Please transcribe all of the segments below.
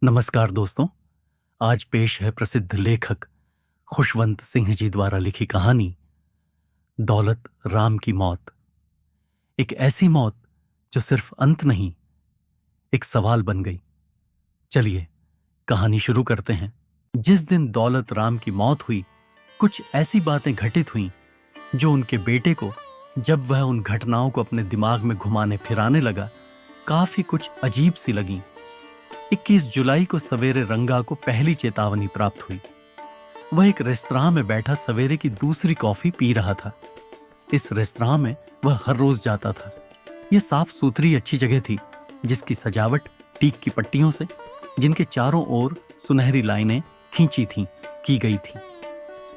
नमस्कार दोस्तों। आज पेश है प्रसिद्ध लेखक खुशवंत सिंह जी द्वारा लिखी कहानी दौलत राम की मौत। एक ऐसी मौत जो सिर्फ अंत नहीं, एक सवाल बन गई। चलिए कहानी शुरू करते हैं। जिस दिन दौलत राम की मौत हुई, कुछ ऐसी बातें घटित हुईं जो उनके बेटे को, जब वह उन घटनाओं को अपने दिमाग में घुमाने फिराने लगा, काफी कुछ अजीब सी लगीं। 21 जुलाई को सवेरे रंगा को पहली चेतावनी प्राप्त हुई। वह एक रेस्तरां में बैठा सवेरे की दूसरी कॉफी पी रहा था। इस रेस्तरां में वह हर रोज जाता था। यह साफ सुथरी अच्छी जगह थी, जिसकी सजावट टीक की पट्टियों से, जिनके चारों ओर सुनहरी लाइनें खींची थीं, की गई थी।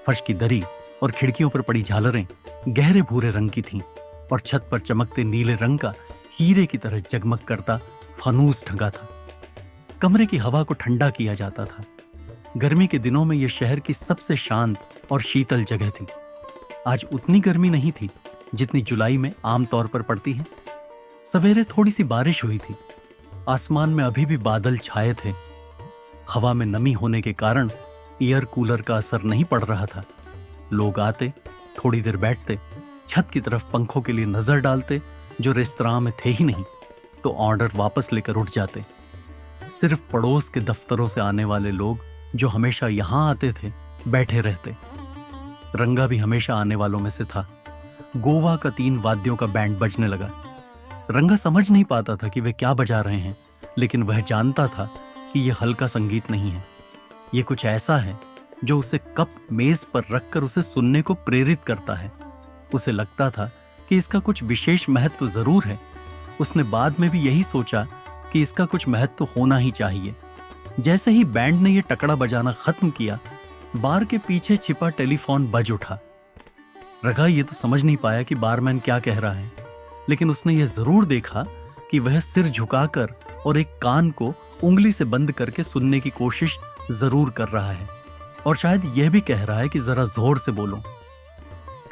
फर्श की दरी और खिड़कियों पर पड़ी झालरें गहरे भूरे रंग की थीं और छत पर चमकते नीले रंग का हीरे की तरह जगमग करता फनूस ढंगा था। कमरे की हवा को ठंडा किया जाता था। गर्मी के दिनों में यह शहर की सबसे शांत और शीतल जगह थी। आज उतनी गर्मी नहीं थी जितनी जुलाई में आमतौर पर पड़ती है। सवेरे थोड़ी सी बारिश हुई थी। आसमान में अभी भी बादल छाए थे। हवा में नमी होने के कारण एयर कूलर का असर नहीं पड़ रहा था। लोग आते, थोड़ी देर बैठते, छत की तरफ पंखों के लिए नजर डालते जो रेस्तरां में थे ही नहीं, तो ऑर्डर वापस लेकर उठ जाते। सिर्फ पड़ोस के दफ्तरों से आने वाले लोग, जो हमेशा यहां आते थे, बैठे रहते। रंगा भी हमेशा आने वालों में से था। गोवा का 3 वाद्यों का बैंड बजने लगा। रंगा समझ नहीं पाता था कि वे क्या बजा रहे हैं, लेकिन वह जानता था कि यह हल्का संगीत नहीं है। यह कुछ ऐसा है जो उसे कप मेज पर रखकर उसे सुनने को प्रेरित करता है। उसे लगता था कि इसका कुछ विशेष महत्व जरूर है। उसने बाद में भी यही सोचा कि इसका कुछ महत्व होना ही चाहिए। जैसे ही बैंड ने यह टकड़ा बजाना खत्म किया, बार के पीछे छिपा टेलीफोन बज उठा। रंगा ये तो समझ नहीं पाया कि बारमैन क्या कह रहा है, लेकिन उसने यह जरूर देखा कि वह सिर झुकाकर और एक कान को उंगली से बंद करके सुनने की कोशिश जरूर कर रहा है, और शायद यह भी कह रहा है कि जरा जोर से बोलो।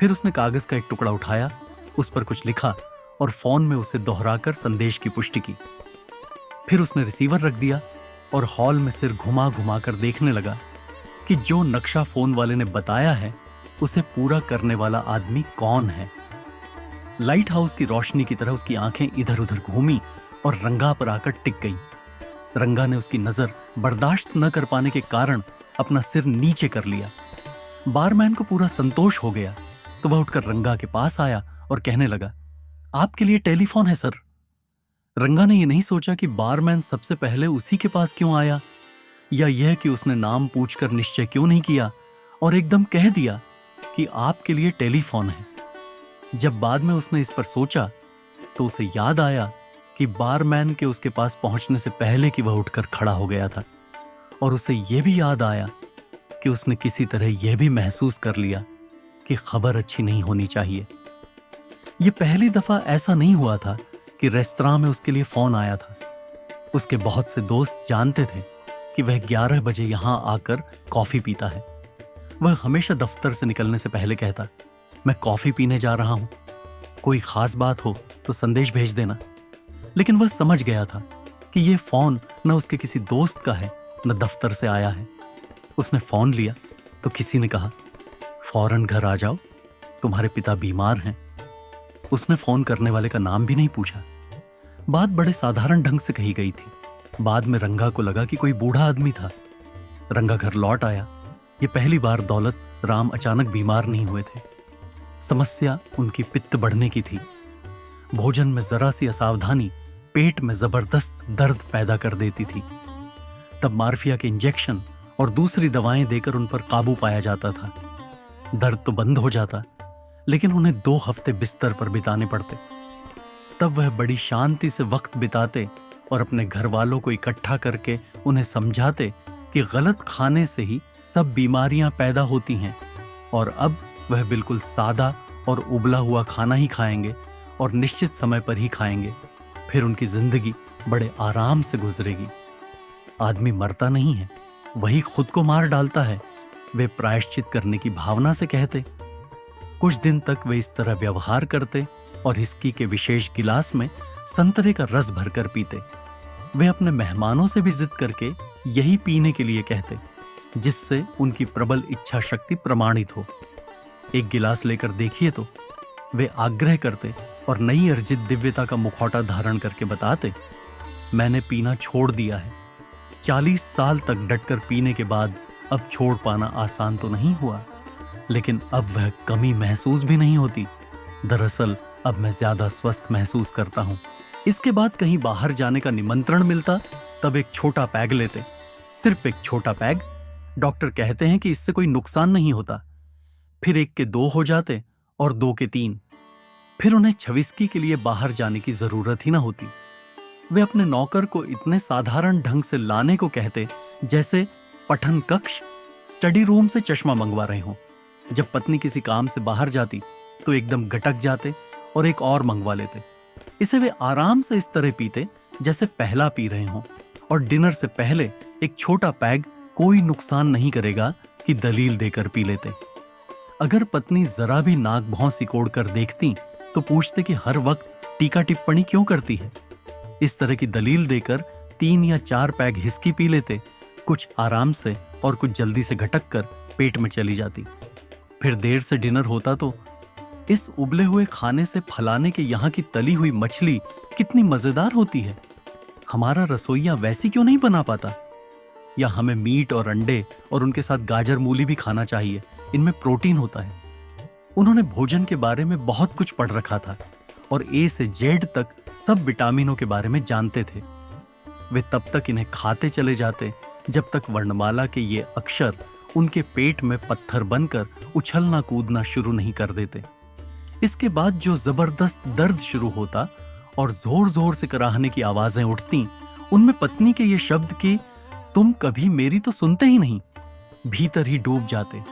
फिर उसने कागज का एक टुकड़ा उठाया, उस पर कुछ लिखा और फोन में उसे दोहराकर संदेश की पुष्टि की। फिर उसने रिसीवर रख दिया और हॉल में सिर घुमा घुमा कर देखने लगा कि जो नक्शा फोन वाले ने बताया है, उसे पूरा करने वाला आदमी कौन है। लाइट हाउस की रोशनी की तरह उसकी आंखें इधर उधर घूमी और रंगा पर आकर टिक गईं। रंगा ने उसकी नजर बर्दाश्त न कर पाने के कारण अपना सिर नीचे कर लिया। बारमैन को पूरा संतोष हो गया, तो वह उठकर रंगा के पास आया और कहने लगा, आपके लिए टेलीफोन है सर। रंगा ने यह नहीं सोचा कि बारमैन सबसे पहले उसी के पास क्यों आया, या यह कि उसने नाम पूछकर निश्चय क्यों नहीं किया और एकदम कह दिया कि आपके लिए टेलीफोन है। जब बाद में उसने इस पर सोचा, तो उसे याद आया कि बारमैन के उसके पास पहुंचने से पहले कि वह उठकर खड़ा हो गया था, और उसे यह भी याद आया कि उसने किसी तरह यह भी महसूस कर लिया कि खबर अच्छी नहीं होनी चाहिए। यह पहली दफा ऐसा नहीं हुआ था कि रेस्तरां में उसके लिए फोन आया था। उसके बहुत से दोस्त जानते थे कि वह 11 बजे यहां आकर कॉफी पीता है। वह हमेशा दफ्तर से निकलने से पहले कहता, मैं कॉफी पीने जा रहा हूं, कोई खास बात हो तो संदेश भेज देना। लेकिन वह समझ गया था कि यह फोन न उसके किसी दोस्त का है, न दफ्तर से आया है। उसने फोन लिया तो किसी ने कहा, फौरन घर आ जाओ, तुम्हारे पिता बीमार हैं। उसने फोन करने वाले का नाम भी नहीं पूछा। बात बड़े साधारण ढंग से कही गई थी। बाद में रंगा को लगा कि कोई बूढ़ा आदमी था। रंगा घर लौट आया। ये पहली बार दौलत राम अचानक बीमार नहीं हुए थे। समस्या उनकी पित्त बढ़ने की थी। भोजन में जरा सी असावधानी पेट में जबरदस्त दर्द पैदा कर देती थी। तब मार्फिया के इंजेक्शन और दूसरी दवाएं देकर उन पर काबू पाया जाता था। दर्द तो बंद हो जाता, लेकिन उन्हें 2 हफ्ते बिस्तर पर बिताने पड़ते। तब वह बड़ी शांति से वक्त बिताते और अपने घर वालों को इकट्ठा करके उन्हें समझाते कि गलत खाने से ही सब बीमारियां पैदा होती हैं, और अब वह बिल्कुल सादा और उबला हुआ खाना ही खाएंगे और निश्चित समय पर ही खाएंगे। फिर उनकी जिंदगी बड़े आराम से गुजरेगी। आदमी मरता नहीं है, वही खुद को मार डालता है, वे प्रायश्चित करने की भावना से कहते। कुछ दिन तक वे इस तरह व्यवहार करते और हिस्की के विशेष गिलास में संतरे का रस भरकर पीते। वे अपने मेहमानों से भी जिद करके यही पीने के लिए कहते, जिससे उनकी प्रबल इच्छा शक्ति प्रमाणित हो। एक गिलास लेकर देखिए तो वे आग्रह करते और नई अर्जित दिव्यता का मुखौटा धारण करके बताते, मैंने पीना छोड़ दिया है। 40 साल तक डटकर पीने के बाद अब छोड़ पाना आसान तो नहीं हुआ, लेकिन अब वह कमी महसूस भी नहीं होती। दरअसल अब मैं ज्यादा स्वस्थ महसूस करता हूं। इसके बाद कहीं बाहर जाने का निमंत्रण मिलता तब एक छोटा पैग लेते, सिर्फ एक छोटा पैग। डॉक्टर कहते हैं कि इससे कोई नुकसान नहीं होता। फिर 1 के 2 हो जाते और 2 के 3। फिर उन्हें छविस्की के लिए बाहर जाने की जरूरत ही ना होती। वे अपने नौकर को इतने साधारण ढंग से लाने को कहते जैसे पठन कक्ष, स्टडी रूम से चश्मा मंगवा रहे हों। जब पत्नी किसी काम से बाहर जाती तो एकदम गटक जाते और एक और मंगवा लेते। इसे वे आराम से इस तरह पीते जैसे पहला पी रहे हों। और डिनर से पहले एक छोटा पैग कोई नुकसान नहीं करेगा कि दलील देकर पी लेते। अगर पत्नी जरा भी नाक भौं सिकोड़ कर देखती तो पूछते कि हर वक्त टीका टिप्पणी क्यों करती है। इस तरह की दलील देकर 3 या 4 पैग हिस्की पी लेते, कुछ आराम से और कुछ जल्दी से घटक कर पेट में चली जाती। फिर देर से डिनर होता तो इस उबले हुए खाने से फलाने के यहाँ की तली हुई मछली कितनी मजेदार होती है, हमारा रसोइया वैसी क्यों नहीं बना पाता। या हमें मीट और अंडे और उनके साथ गाजर मूली भी खाना चाहिए, इनमें प्रोटीन होता है। उन्होंने भोजन के बारे में बहुत कुछ पढ़ रखा था और ए से जेड तक सब विटामिनों के बारे में जानते थे। वे तब तक इन्हें खाते चले जाते जब तक वर्णमाला के ये अक्षर उनके पेट में पत्थर बनकर उछलना कूदना शुरू नहीं कर देते। इसके बाद जो जबरदस्त दर्द शुरू होता और जोर जोर से कराहने की आवाजें उठती, उनमें पत्नी के ये शब्द कि तुम कभी मेरी तो सुनते ही नहीं, भीतर ही डूब जाते।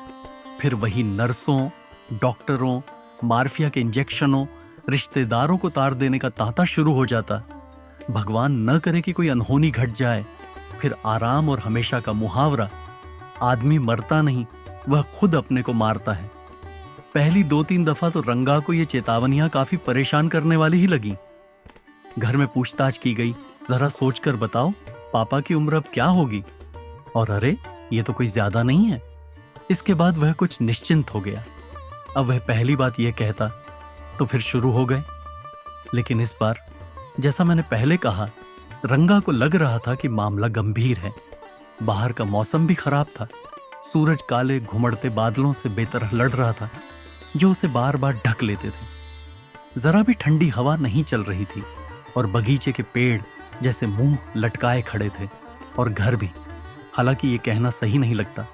फिर वही नर्सों, डॉक्टरों, मार्फिया के इंजेक्शनों, रिश्तेदारों को तार देने का तांता शुरू हो जाता। भगवान न करे कि कोई अनहोनी घट जाए। फिर आराम और हमेशा का मुहावरा, आदमी मरता नहीं, वह खुद अपने को मारता है। पहली 2-3 दफा तो रंगा को ये चेतावनियां काफी परेशान करने वाली ही लगी। घर में पूछताछ की गई, जरा सोचकर बताओ पापा की उम्र अब क्या होगी। और अरे ये तो कोई ज्यादा नहीं है। इसके बाद वह कुछ निश्चिंत हो गया। अब वह पहली बात यह कहता तो फिर शुरू हो गए। लेकिन इस बार जैसा मैंने पहले कहा, रंगा को लग रहा था कि मामला गंभीर है। बाहर का मौसम भी खराब था। सूरज काले घुमड़ते बादलों से बेतरह लड़ रहा था जो उसे बार बार ढक लेते थे। जरा भी ठंडी हवा नहीं चल रही थी और बगीचे के पेड़ जैसे मुंह लटकाए खड़े थे। और घर भी, हालांकि ये कहना सही नहीं लगता,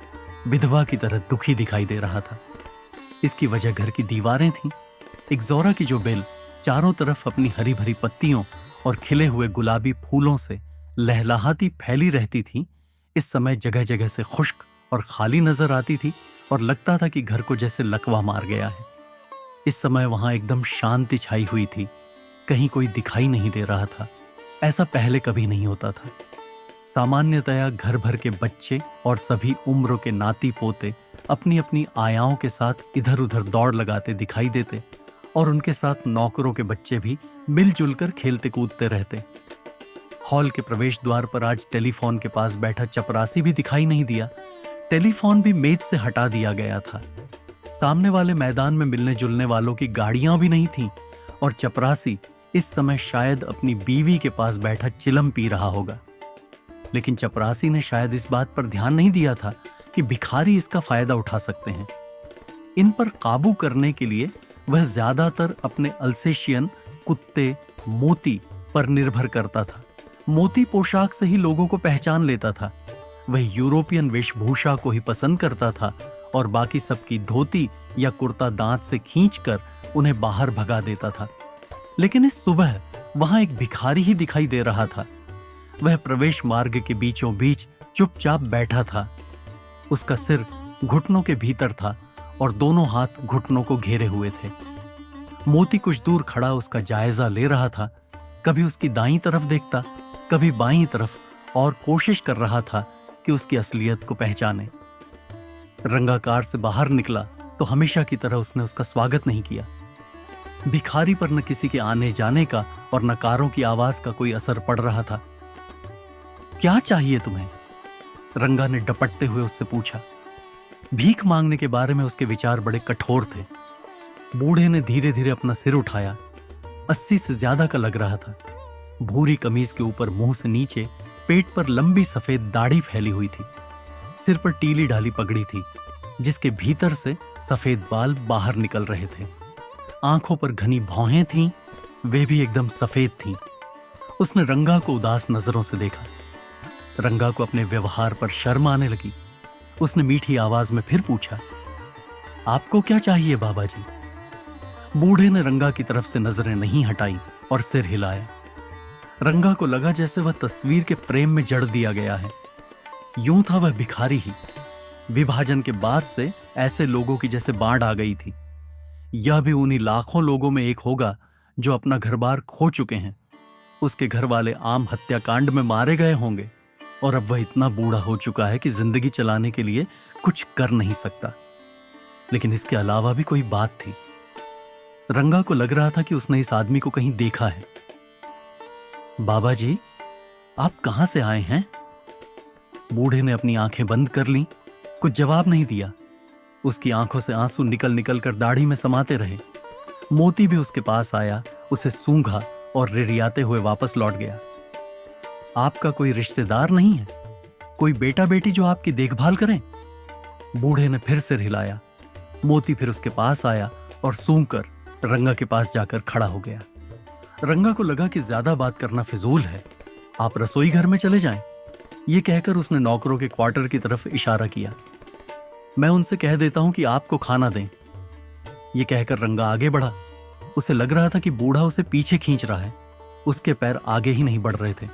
विधवा की तरह दुखी दिखाई दे रहा था। इसकी वजह घर की दीवारें थीं। इक्ज़ोरा की जो बेल चारों तरफ अपनी हरी भरी पत्तियों और खिले हुए गुलाबी फूलों से लहलहाती फैली रहती थी, इस समय जगह जगह से खुश्क और खाली नजर आती थी और लगता था कि घर को जैसे लकवा मार गया है। इस समय वहां एकदम शांति छाई हुई थी, कहीं कोई दिखाई नहीं दे रहा था। ऐसा पहले कभी नहीं होता था। सामान्यतया घर भर के बच्चे और सभी उम्रों के नाती पोते अपनी अपनी आयाओं के साथ इधर उधर दौड़ लगाते दिखाई देते और उनके साथ नौकरों के बच्चे भी मिलजुल कर खेलते कूदते रहते। हॉल के प्रवेश द्वार पर आज टेलीफोन के पास बैठा चपरासी भी दिखाई नहीं दिया। टेलीफोन भी मेज से हटा दिया गया था। सामने वाले मैदान में मिलने जुलने वालों की गाड़ियां भी नहीं थीं और चपरासी इस समय शायद अपनी बीवी के पास बैठा चिलम पी रहा होगा। लेकिन चपरासी ने शायद इस बात पर ध्यान नहीं दिया था कि भिखारी इसका फायदा उठा सकते हैं। इन पर काबू करने के लिए वह ज्यादातर अपने अल्सेशियन कुत्ते मोती पर निर्भर करता था। मोती पोशाक से ही लोगों को पहचान लेता था। वह यूरोपियन वेशभूषा को ही पसंद करता था और बाकी सबकी धोती या कुर्ता दांत से खींचकर उन्हें बाहर भगा देता था। लेकिन इस सुबह वहां एक भिखारी ही दिखाई दे रहा था। वह प्रवेश मार्ग के बीचों बीच चुपचाप बैठा था। उसका सिर घुटनों के भीतर था और दोनों हाथ घुटनों को घेरे हुए थे। मोती कुछ दूर खड़ा उसका जायजा ले रहा था। कभी उसकी दाईं तरफ देखता, कभी बाईं तरफ, और कोशिश कर रहा था कि उसकी असलियत को पहचाने। रंगा कार से बाहर निकला तो हमेशा की तरह उसने उसका स्वागत नहीं किया। भिखारी पर न किसी के आने जाने का और न कारों की आवाज का कोई असर पड़ रहा था। क्या चाहिए तुम्हें? रंगा ने डपटते हुए उससे पूछा। भीख मांगने के बारे में उसके विचार बड़े कठोर थे। बूढ़े ने धीरे धीरे अपना सिर उठाया। 80 से ज्यादा का लग रहा था। भूरी कमीज के ऊपर मुंह से नीचे पेट पर लंबी सफेद दाढ़ी फैली हुई थी। सिर पर टीली डाली पगड़ी थी, जिसके भीतर से सफेद बाल बाहर निकल रहे थे। आंखों पर घनी भौहें थीं, वे भी एकदम सफेद थीं। उसने रंगा को उदास नजरों से देखा। रंगा को अपने व्यवहार पर शर्म आने लगी। उसने मीठी आवाज में फिर पूछा, आपको क्या चाहिए बाबा जी? बूढ़े ने रंगा की तरफ से नजरें नहीं हटाई और सिर हिलाया। रंगा को लगा जैसे वह तस्वीर के फ्रेम में जड़ दिया गया है। यूं था वह भिखारी ही। विभाजन के बाद से ऐसे लोगों की जैसे बाढ़ आ गई थी। यह भी उन्हीं लाखों लोगों में एक होगा जो अपना घर बार खो चुके हैं। उसके घर वाले आम हत्याकांड में मारे गए होंगे और अब वह इतना बूढ़ा हो चुका है कि जिंदगी चलाने के लिए कुछ कर नहीं सकता। लेकिन इसके अलावा भी कोई बात थी। रंगा को लग रहा था कि उसने इस आदमी को कहीं देखा है। बाबा जी, आप कहां से आए हैं? बूढ़े ने अपनी आंखें बंद कर लीं, कुछ जवाब नहीं दिया। उसकी आंखों से आंसू निकल निकल कर दाढ़ी में समाते रहे। मोती भी उसके पास आया, उसे सूंघा और रिरियाते हुए वापस लौट गया। आपका कोई रिश्तेदार नहीं है? कोई बेटा बेटी जो आपकी देखभाल करें? बूढ़े ने फिर सिर हिलाया। मोती फिर उसके पास आया और सूंघकर रंगा के पास जाकर खड़ा हो गया। रंगा को लगा कि ज्यादा बात करना फिजूल है, आप रसोई घर में चले जाएं। ये कहकर उसने नौकरों के क्वार्टर की तरफ इशारा किया। मैं उनसे कह देता हूं कि आपको खाना दें। ये कहकर रंगा आगे बढ़ा। उसे लग रहा था कि बूढ़ा उसे पीछे खींच रहा है। उसके पैर आगे ही नहीं बढ़ रहे थे।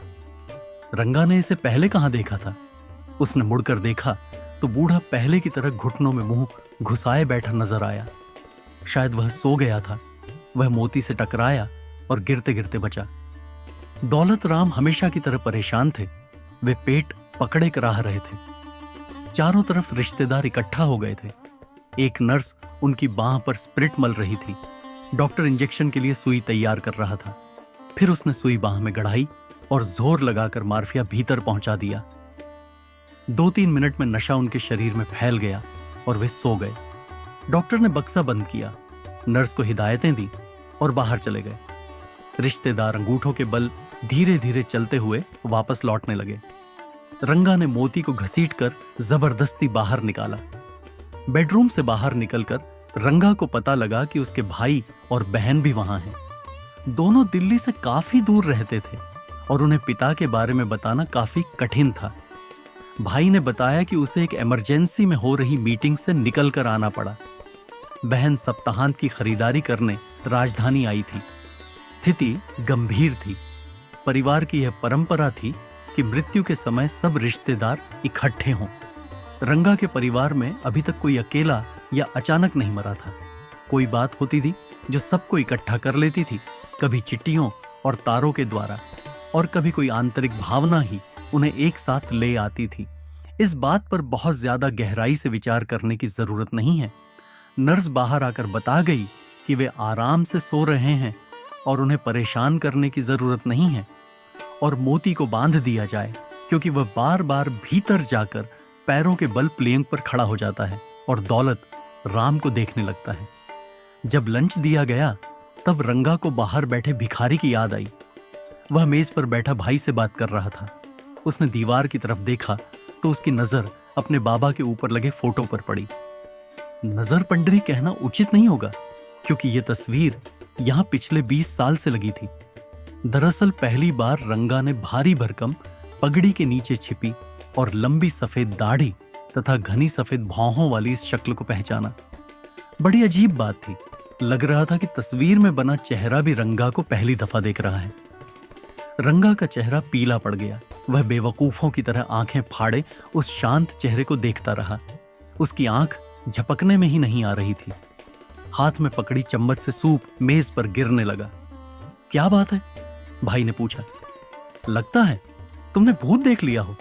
रंगा ने इसे पहले कहां देखा था? उसने मुड़कर देखा तो बूढ़ा पहले की तरह घुटनों में मुंह घुसाए बैठा नजर आया। शायद वह सो गया था। वह मोती से टकराया और गिरते गिरते बचा। दौलत राम हमेशा की तरह परेशान थे। वे पेट पकड़े कराह रहे थे। चारों तरफ रिश्तेदार इकट्ठा हो गए थे। एक नर्स उनकी बांह पर स्प्रिट मल रही थी। डॉक्टर इंजेक्शन के लिए सुई तैयार कर रहा था। फिर उसने सुई बांह में गड़ाई और जोर लगाकर मार्फिया भीतर पहुंचा दिया। 2-3 मिनट में नशा उनके शरीर में फैल गया और वे सो गए। डॉक्टर ने बक्सा बंद किया, नर्स को हिदायतें दी और बाहर चले गए। रिश्तेदार अंगूठों के बल धीरे धीरे चलते हुए वापस लौटने लगे। रंगा ने मोती को घसीटकर जबरदस्ती बाहर निकाला। बेडरूम से बाहर निकलकर रंगा को पता लगा कि उसके भाई और बहन भी वहां हैं। दोनों दिल्ली से काफी दूर रहते थे और उन्हें पिता के बारे में बताना काफी कठिन था। भाई ने बताया कि उसे एक इमरजेंसी में हो रही मीटिंग से निकलकर आना पड़ा। बहन सप्ताहांत की खरीदारी करने राजधानी आई थी। स्थिति गंभीर थी। परिवार की यह परंपरा थी कि मृत्यु के समय सब रिश्तेदार इकट्ठे हों। रंगा के परिवार में अभी तक कोई अकेला या अचानक नहीं मरा था। कोई बात होती थी जो सबको इकट्ठा कर लेती थी, कभी चिट्ठियों और तारों के द्वारा, और कभी कोई आंतरिक भावना ही उन्हें एक साथ ले आती थी। इस बात पर बहुत ज्यादा गहराई से विचार करने की जरूरत नहीं है। नर्स बाहर आकर बता गई कि वे आराम से सो रहे हैं और उन्हें परेशान करने की जरूरत नहीं है, और मोती को बांध दिया जाए क्योंकि वह बार बार भीतर जाकर पैरों के बल प्लेंग पर खड़ा हो जाता है और दौलत राम को देखने लगता है। जब लंच दिया गया तब रंगा को बाहर बैठे भिखारी की याद आई। वह मेज पर बैठा भाई से बात कर रहा था। उसने दीवार की तरफ देखा तो उसकी नजर अपने बाबा के ऊपर लगे फोटो पर पड़ी। नजर पंडरी कहना उचित नहीं होगा क्योंकि यह तस्वीर यहां पिछले 20 साल से लगी थी। दरअसल पहली बार रंगा ने भारी भरकम पगड़ी के नीचे छिपी और लंबी सफेद दाढ़ी तथा घनी सफेद भौहों वाली इस शक्ल को पहचाना। बड़ी अजीब बात थी। लग रहा था कि तस्वीर में बना चेहरा भी रंगा को पहली दफा देख रहा है। रंगा का चेहरा पीला पड़ गया। वह बेवकूफों की तरह आंखें फाड़े उस शांत चेहरे को देखता रहा। उसकी आंख झपकने में ही नहीं आ रही थी। हाथ में पकड़ी चम्मच से सूप मेज पर गिरने लगा। क्या बात है? भाई ने पूछा। लगता है तुमने भूत देख लिया हो।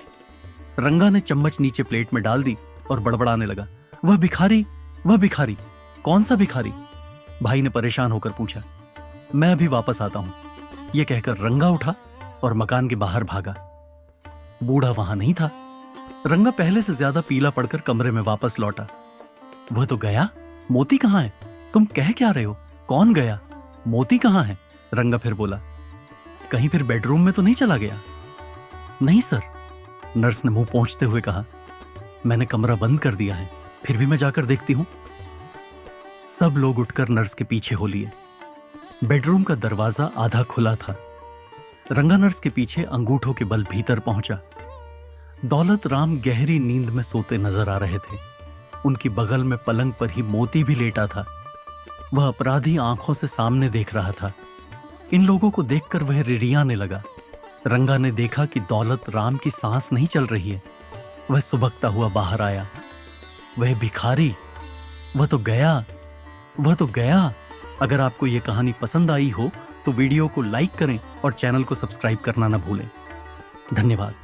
रंगा ने चम्मच नीचे प्लेट में डाल दी और बड़बड़ाने लगा। वह भिखारी, कौन सा भिखारी? भाई ने परेशान होकर पूछा। मैं अभी वापस आता हूं। यह कहकर रंगा उठा और मकान के बाहर भागा। बूढ़ा वहां नहीं था। रंगा पहले से ज्यादा पीला पड़कर कमरे में वापस लौटा। वह तो गया, मोती कहाँ है? तुम कह क्या रहे हो? कौन गया? मोती कहाँ है? रंगा फिर बोला। कहीं फिर बेडरूम में तो नहीं चला गया? नहीं सर, नर्स ने मुंह पोंछते हुए कहा। मैंने कमरा बंद कर दिया है, फिर भी मैं जाकर देखती हूं। सब लोग उठकर नर्स के पीछे हो लिए। बेडरूम का दरवाजा आधा खुला था। रंगा नर्स के पीछे अंगूठों के बल भीतर पहुंचा। दौलत राम गहरी नींद में सोते नजर आ रहे थे। उनकी बगल में पलंग पर ही मोती भी लेटा था। वह अपराधी आंखों से सामने देख रहा था। इन लोगों को देखकर वह रिरियाने लगा। रंगा ने देखा कि दौलत राम की सांस नहीं चल रही है। वह सुबकता हुआ बाहर आया। वह भिखारी, वह तो गया, वह तो गया। अगर आपको यह कहानी पसंद आई हो तो वीडियो को लाइक करें और चैनल को सब्सक्राइब करना ना भूलें। धन्यवाद।